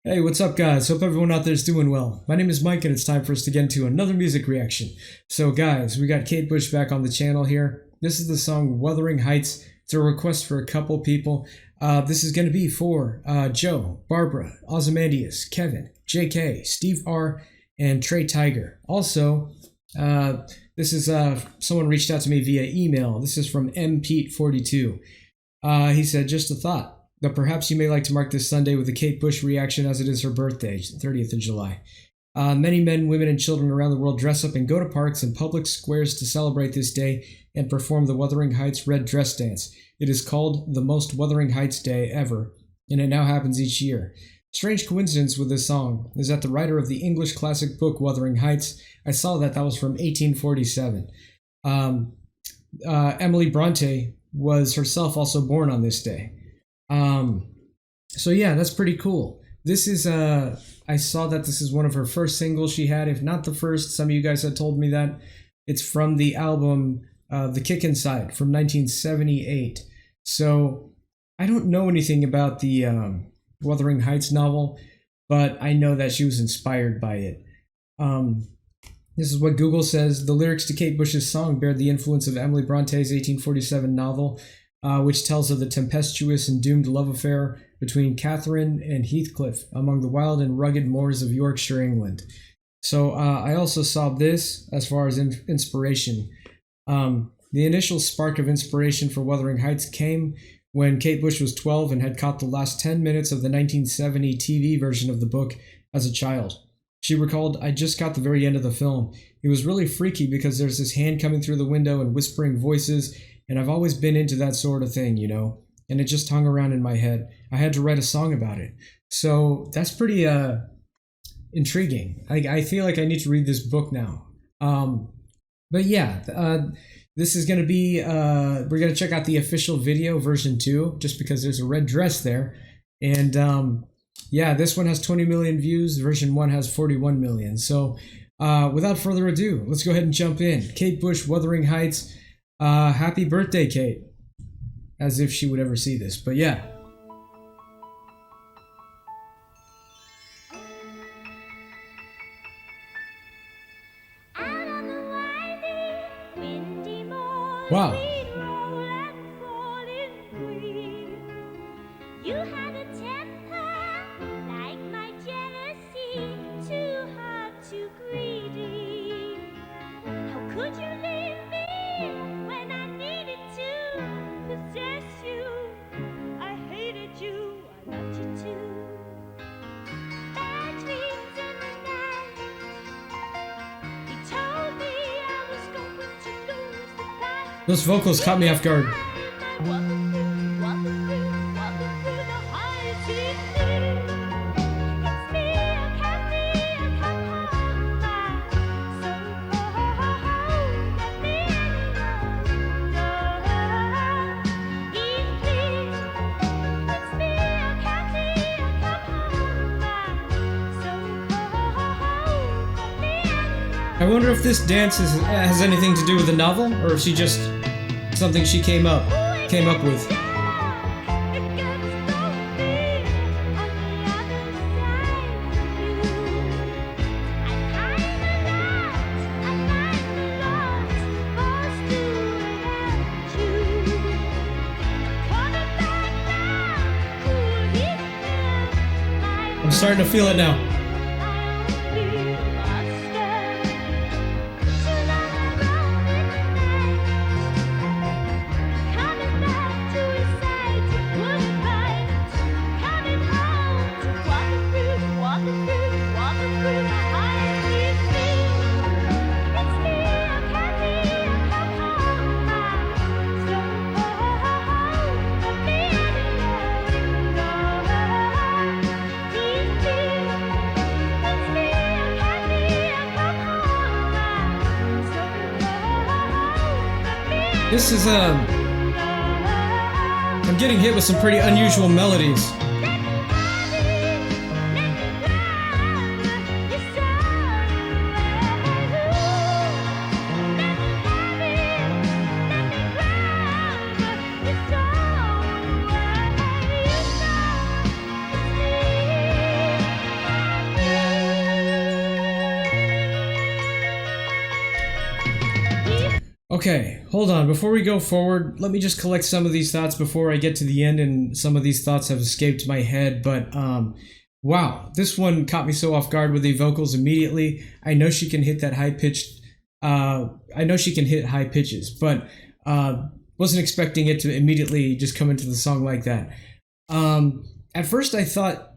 Hey, what's up, guys? Hope everyone out there is doing well. My name is Mike, and it's time for us to get into another music reaction. So, guys, we got Kate Bush back on the channel here. This is the song Wuthering Heights. It's a request for a couple people. This is going to be for Joe, Barbara, Ozymandias, Kevin, JK, Steve R, and Trey Tiger. Also, this is someone reached out to me via email. This is from MPete42. He said, just a thought. But perhaps you may like to mark this Sunday with a Kate Bush reaction as it is her birthday, 30th of July. Many men, women, and children around the world dress up and go to parks and public squares to celebrate this day and perform the Wuthering Heights Red Dress Dance. It is called the most Wuthering Heights Day ever, and it now happens each year. Strange coincidence with this song is that the writer of the English classic book Wuthering Heights, I saw that was from 1847. Emily Bronte was herself also born on this day. So yeah, that's pretty cool. This is, I saw that this is one of her first singles she had, if not the first. Some of you guys had told me that. It's from the album, The Kick Inside from 1978. So I don't know anything about the, Wuthering Heights novel, but I know that she was inspired by it. This is what Google says. The lyrics to Kate Bush's song bear the influence of Emily Bronte's 1847 novel, which tells of the tempestuous and doomed love affair between Catherine and Heathcliff among the wild and rugged moors of Yorkshire, England. So I also saw this as far as inspiration. The initial spark of inspiration for Wuthering Heights came when Kate Bush was 12 and had caught the last 10 minutes of the 1970 TV version of the book as a child. She recalled, I just got the very end of the film. It was really freaky because there's this hand coming through the window and whispering voices, and I've always been into that sort of thing, you know, and it just hung around in my head. I had to write a song about it. So that's pretty intriguing. I feel like I need to read this book now. But yeah, this is going to be, we're going to check out the official video version 2, just because there's a red dress there. And yeah, this one has 20 million views. Version 1 has 41 million. So without further ado, let's go ahead and jump in. Kate Bush, Wuthering Heights. Happy birthday, Kate. As if she would ever see this, but yeah. Wow. You had a temper like my jealousy, too hard, too greedy. How could you leave me when I needed to possess you? I hated you, I loved you too. Bad dreams in the night. He told me I was going to lose the fight. Those vocals caught me off guard. I wonder if this dance has anything to do with the novel, or if she just something she came up with. I'm starting to feel it now. This is, I'm getting hit with some pretty unusual melodies. Okay, hold on. Before we go forward, let me just collect some of these thoughts before I get to the end, and some of these thoughts have escaped my head. But wow, this one caught me so off guard with the vocals immediately. I know she can hit that high pitched. I know she can hit high pitches, but wasn't expecting it to immediately just come into the song like that. At first, I thought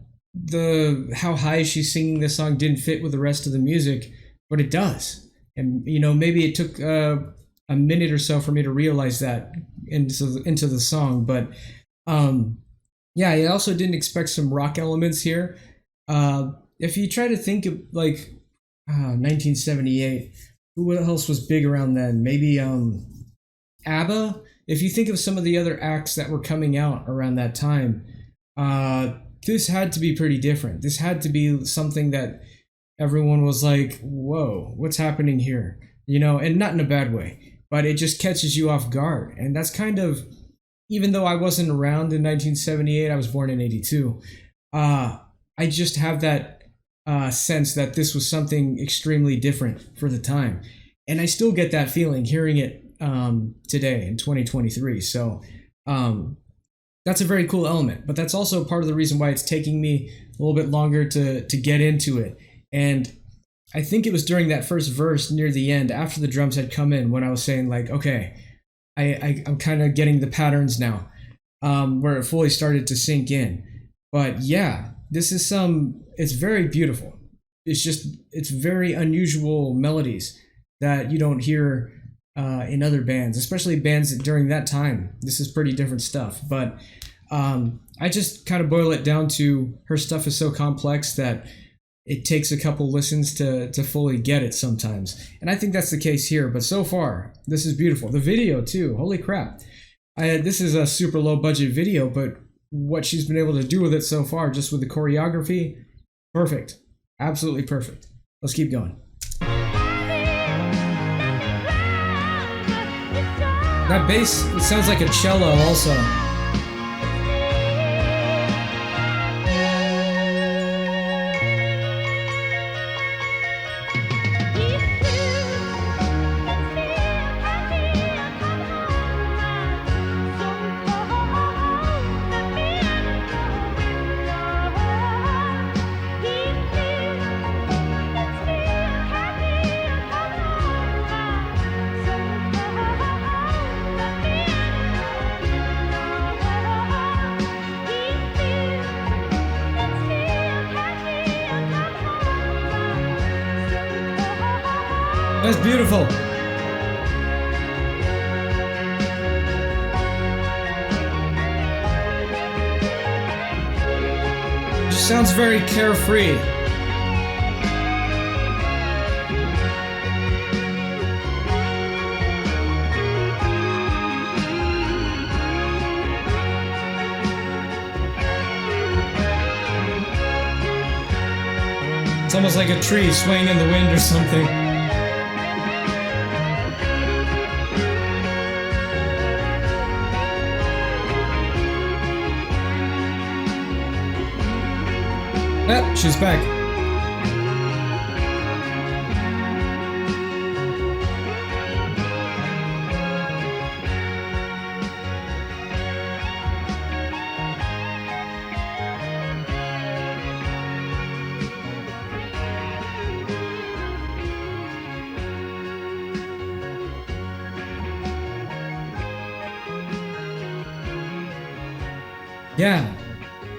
how high she's singing this song didn't fit with the rest of the music, but it does. And maybe it took a minute or so for me to realize that into the song, but yeah, I also didn't expect some rock elements here. If you try to think of like 1978, who else was big around then? Maybe ABBA. If you think of some of the other acts that were coming out around that time, this had to be pretty different. This had to be something that everyone was like, whoa, what's happening here? And not in a bad way, but it just catches you off guard. And that's kind of, even though I wasn't around in 1978, I was born in 82, I just have that sense that this was something extremely different for the time. And I still get that feeling hearing it today in 2023. So that's a very cool element, but that's also part of the reason why it's taking me a little bit longer to get into it. And I think it was during that first verse near the end, after the drums had come in, when I was saying like, okay, I'm kind of getting the patterns now, where it fully started to sink in. But yeah, this is it's very beautiful. It's very unusual melodies that you don't hear in other bands, especially bands that during that time. This is pretty different stuff. But I just kind of boil it down to her stuff is so complex that it takes a couple listens to fully get it sometimes. And I think that's the case here. But so far, this is beautiful. The video, too. Holy crap. This is a super low budget video, but what she's been able to do with it so far, just with the choreography, perfect. Absolutely perfect. Let's keep going. That bass, it sounds like a cello also. That's beautiful. Just sounds very carefree. It's almost like a tree swaying in the wind or something. Yep, she's back. Yeah.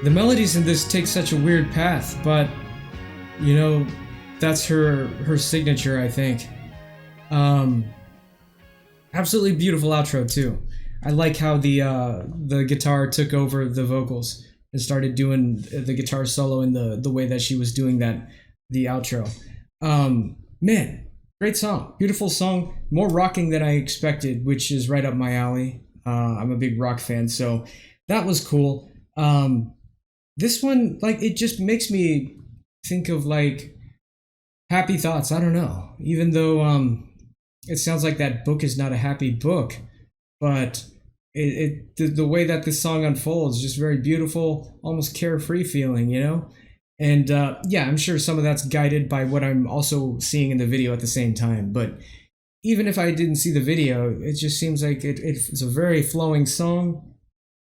The melodies in this take such a weird path, but that's her signature, I think. Absolutely beautiful outro too. I like how the guitar took over the vocals and started doing the guitar solo in the way that she was doing the outro. Man, great song, beautiful song, more rocking than I expected, which is right up my alley. I'm a big rock fan, so that was cool. This one, like, it just makes me think of like happy thoughts. I don't know, even though it sounds like that book is not a happy book, but the way that this song unfolds, just very beautiful, almost carefree feeling, And yeah, I'm sure some of that's guided by what I'm also seeing in the video at the same time. But even if I didn't see the video, it just seems like it's a very flowing song.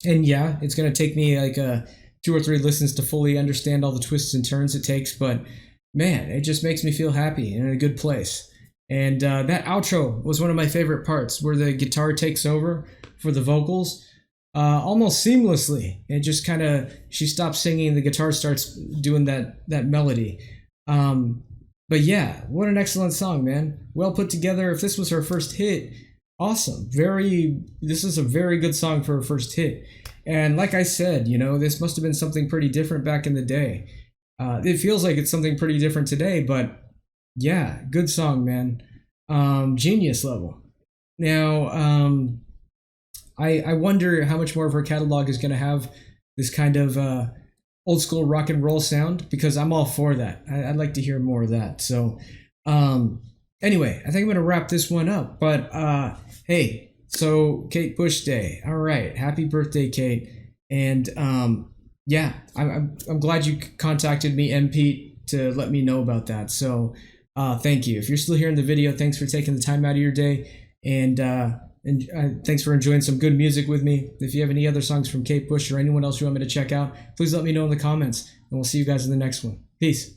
And yeah, it's gonna take me like 2 or 3 listens to fully understand all the twists and turns it takes, but man, it just makes me feel happy and in a good place. And that outro was one of my favorite parts, where the guitar takes over for the vocals almost seamlessly. It just kind of, she stops singing, the guitar starts doing that melody. But yeah, what an excellent song, man. Well put together. If this was her first hit, awesome. This is a very good song for her first hit. And like I said, this must have been something pretty different back in the day. It feels like it's something pretty different today, but yeah, good song, man. Genius level. Now, I wonder how much more of her catalog is going to have this kind of old school rock and roll sound, because I'm all for that. I'd like to hear more of that. So, anyway, I think I'm going to wrap this one up. But hey, so Kate Bush Day. All right, happy birthday, Kate. And yeah, I'm glad you contacted me, M. Pete, to let me know about that. So thank you. If you're still here in the video, thanks for taking the time out of your day. And thanks for enjoying some good music with me. If you have any other songs from Kate Bush or anyone else you want me to check out, please let me know in the comments. And we'll see you guys in the next one. Peace.